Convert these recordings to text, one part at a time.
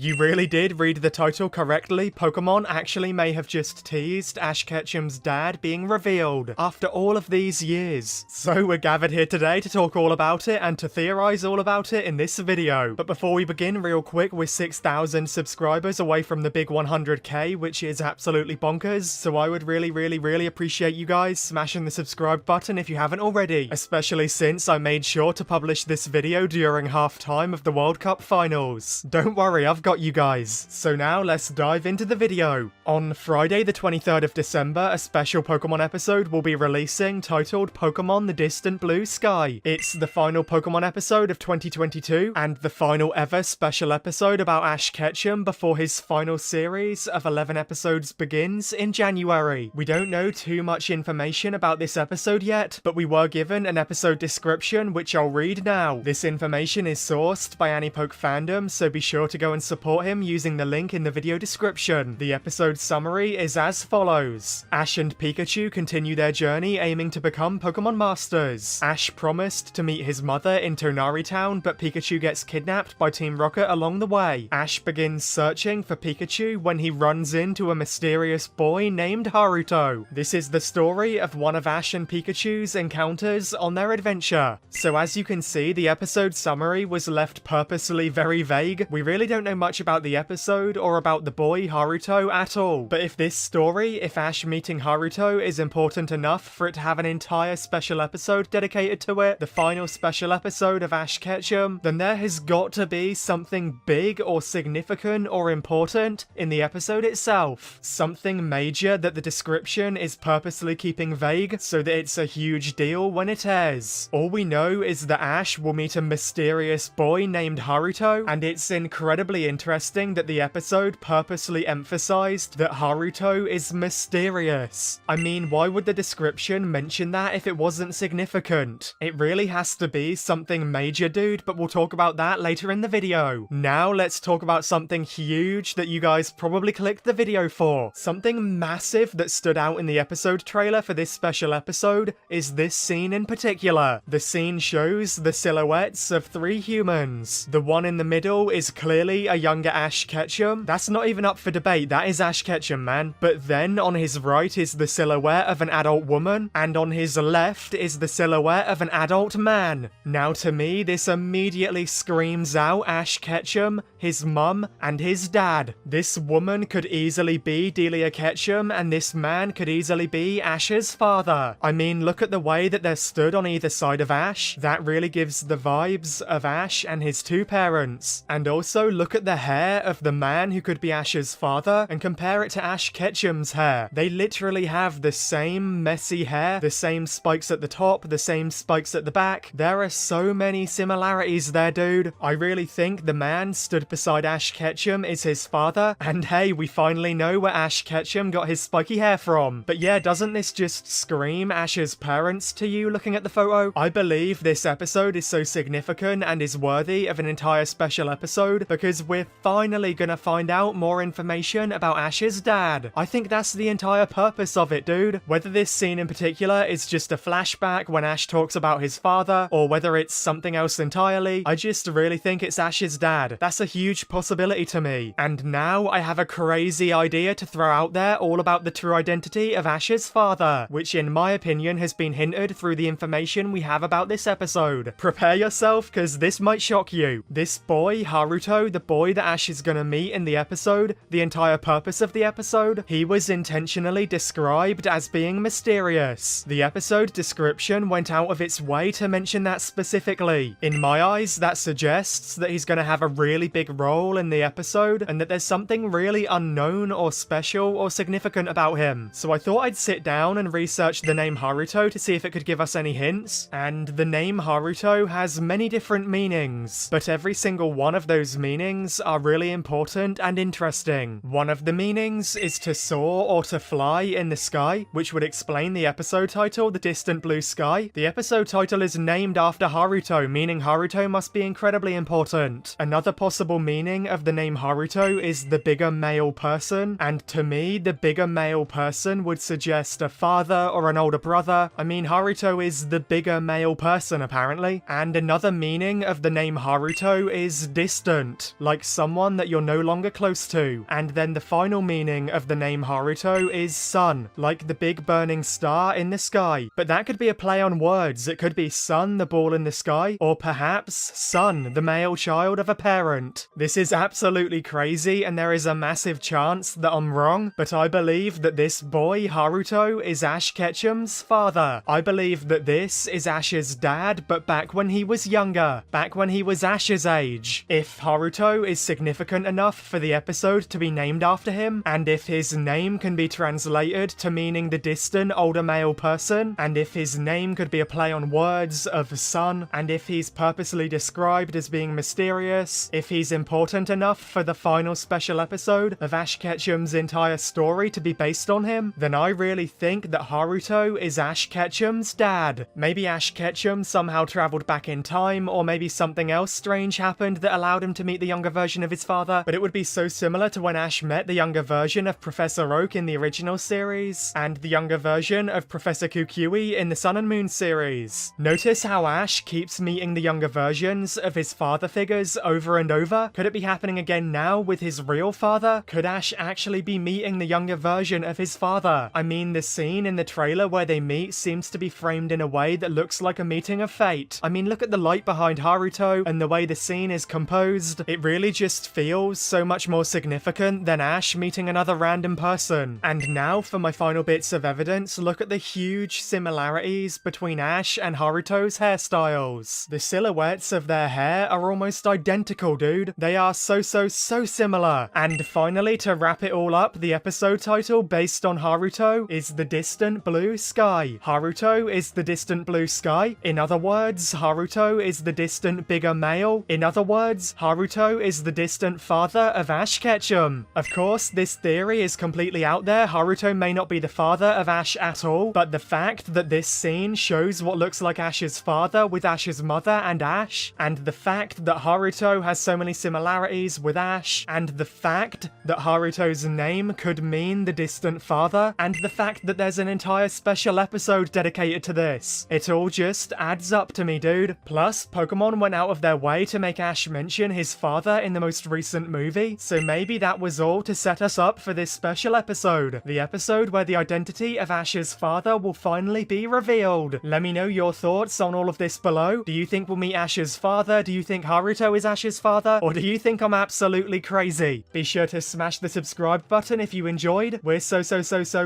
You really did read the title correctly. Pokemon actually may have just teased Ash Ketchum's dad being revealed after all of these years. So we're gathered here today to talk all about it and to theorize all about it in this video. But before we begin, real quick, we're 6,000 subscribers away from the big 100k, which is absolutely bonkers. So I would really appreciate you guys smashing the subscribe button if you haven't already, especially since I made sure to publish this video during halftime of the World Cup finals. Don't worry, I've got you guys. So now let's dive into the video. On Friday the 23rd of December, a special Pokemon episode will be releasing titled Pokemon the Distant Blue Sky. It's the final Pokemon episode of 2022 and the final ever special episode about Ash Ketchum before his final series of 11 episodes begins in January. We don't know too much information about this episode yet, but we were given an episode description which I'll read now. This information is sourced by Anipoke Fandom, so be sure to go and support him using the link in the video description. The episode summary is as follows. Ash and Pikachu continue their journey aiming to become Pokemon Masters. Ash promised to meet his mother in Tonari Town, but Pikachu gets kidnapped by Team Rocket along the way. Ash begins searching for Pikachu when he runs into a mysterious boy named Haruto. This is the story of one of Ash and Pikachu's encounters on their adventure. So as you can see, the episode summary was left purposely very vague. We really don't know much about the episode or about the boy Haruto at all. But if this story, if Ash meeting Haruto is important enough for it to have an entire special episode dedicated to it, the final special episode of Ash Ketchum, then there has got to be something big or significant or important in the episode itself. Something major that the description is purposely keeping vague so that it's a huge deal when it airs. All we know is that Ash will meet a mysterious boy named Haruto, and it's incredibly interesting that the episode purposely emphasized that Haruto is mysterious. I mean, why would the description mention that if it wasn't significant? It really has to be something major, dude, but we'll talk about that later in the video. Now let's talk about something huge that you guys probably clicked the video for. Something massive that stood out in the episode trailer for this special episode is this scene in particular. The scene shows the silhouettes of 3 humans. The one in the middle is clearly a younger Ash Ketchum. That's not even up for debate, that is Ash Ketchum, man. But then on his right is the silhouette of an adult woman, and on his left is the silhouette of an adult man. Now to me, this immediately screams out Ash Ketchum, his mum, and his dad. This woman could easily be Delia Ketchum, and this man could easily be Ash's father. I mean, look at the way that they're stood on either side of Ash. That really gives the vibes of Ash and his 2 parents. And also look at the hair of the man who could be Ash's father and compare it to Ash Ketchum's hair. They literally have the same messy hair, the same spikes at the top, the same spikes at the back. There are so many similarities there, dude. I really think the man stood beside Ash Ketchum is his father, and hey, we finally know where Ash Ketchum got his spiky hair from. But yeah, doesn't this just scream Ash's parents to you looking at the photo? I believe this episode is so significant and is worthy of an entire special episode because we're finally gonna find out more information about Ash's dad. I think that's the entire purpose of it, dude. Whether this scene in particular is just a flashback when Ash talks about his father, or whether it's something else entirely, I just really think it's Ash's dad. That's a huge possibility to me. And now I have a crazy idea to throw out there all about the true identity of Ash's father, which in my opinion has been hinted through the information we have about this episode. Prepare yourself, because this might shock you. This boy, Haruto, the boy that Ash is gonna meet in the episode, the entire purpose of the episode, he was intentionally described as being mysterious. The episode description went out of its way to mention that specifically. In my eyes, that suggests that he's gonna have a really big role in the episode, and that there's something really unknown or special or significant about him. So I thought I'd sit down and research the name Haruto to see if it could give us any hints, and the name Haruto has many different meanings, but every single one of those meanings are really important and interesting. One of the meanings is to soar or to fly in the sky, which would explain the episode title, The Distant Blue Sky. The episode title is named after Haruto, meaning Haruto must be incredibly important. Another possible meaning of the name Haruto is the bigger male person, and to me, the bigger male person would suggest a father or an older brother. I mean, Haruto is the bigger male person, apparently. And another meaning of the name Haruto is distant, like someone that you're no longer close to. And then the final meaning of the name Haruto is sun, like the big burning star in the sky. But that could be a play on words. It could be sun, the ball in the sky, or perhaps son, the male child of a parent. This is absolutely crazy, and there is a massive chance that I'm wrong, but I believe that this boy, Haruto, is Ash Ketchum's father. I believe that this is Ash's dad, but back when he was younger, back when he was Ash's age. If Haruto is significant enough for the episode to be named after him, and if his name can be translated to meaning the distant older male person, and if his name could be a play on words of son, and if he's purposely described as being mysterious, if he's important enough for the final special episode of Ash Ketchum's entire story to be based on him, then I really think that Haruto is Ash Ketchum's dad. Maybe Ash Ketchum somehow traveled back in time, or maybe something else strange happened that allowed him to meet the younger version of his father, but it would be so similar to when Ash met the younger version of Professor Oak in the original series, and the younger version of Professor Kukui in the Sun and Moon series. Notice how Ash keeps meeting the younger versions of his father figures over and over? Could it be happening again now with his real father? Could Ash actually be meeting the younger version of his father? I mean, the scene in the trailer where they meet seems to be framed in a way that looks like a meeting of fate. I mean, look at the light behind Haruto and the way the scene is composed. It really just feels so much more significant than Ash meeting another random person. And now for my final bits of evidence, look at the huge similarities between Ash and Haruto's hairstyles. The silhouettes of their hair are almost identical, dude. They are so similar. And finally, to wrap it all up, the episode title based on Haruto is The Distant Blue Sky. Haruto is the distant blue sky. In other words, Haruto is the distant bigger male. In other words, Haruto is the distant father of Ash Ketchum. Of course, this theory is completely out there. Haruto may not be the father of Ash at all, but the fact that this scene shows what looks like Ash's father with Ash's mother and Ash, and the fact that Haruto has so many similarities with Ash, and the fact that Haruto's name could mean the distant father, and the fact that there's an entire special episode dedicated to this. It all just adds up to me, dude. Plus, Pokemon went out of their way to make Ash mention his father in the most recent movie, so maybe that was all to set us up for this special episode. The episode where the identity of Ash's father will finally be revealed. Let me know your thoughts on all of this below. Do you think we'll meet Ash's father? Do you think Haruto is Ash's father? Or do you think I'm absolutely crazy? Be sure to smash the subscribe button if you enjoyed. We're so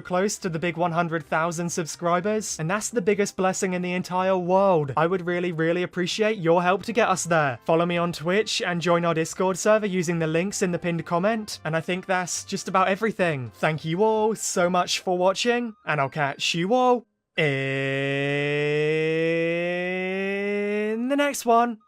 close to the big 100,000 subscribers, and that's the biggest blessing in the entire world. I would really appreciate your help to get us there. Follow me on Twitch and join our Discord server using the links in the pinned comment, and I think that's just about everything. Thank you all so much for watching, and I'll catch you all in the next one.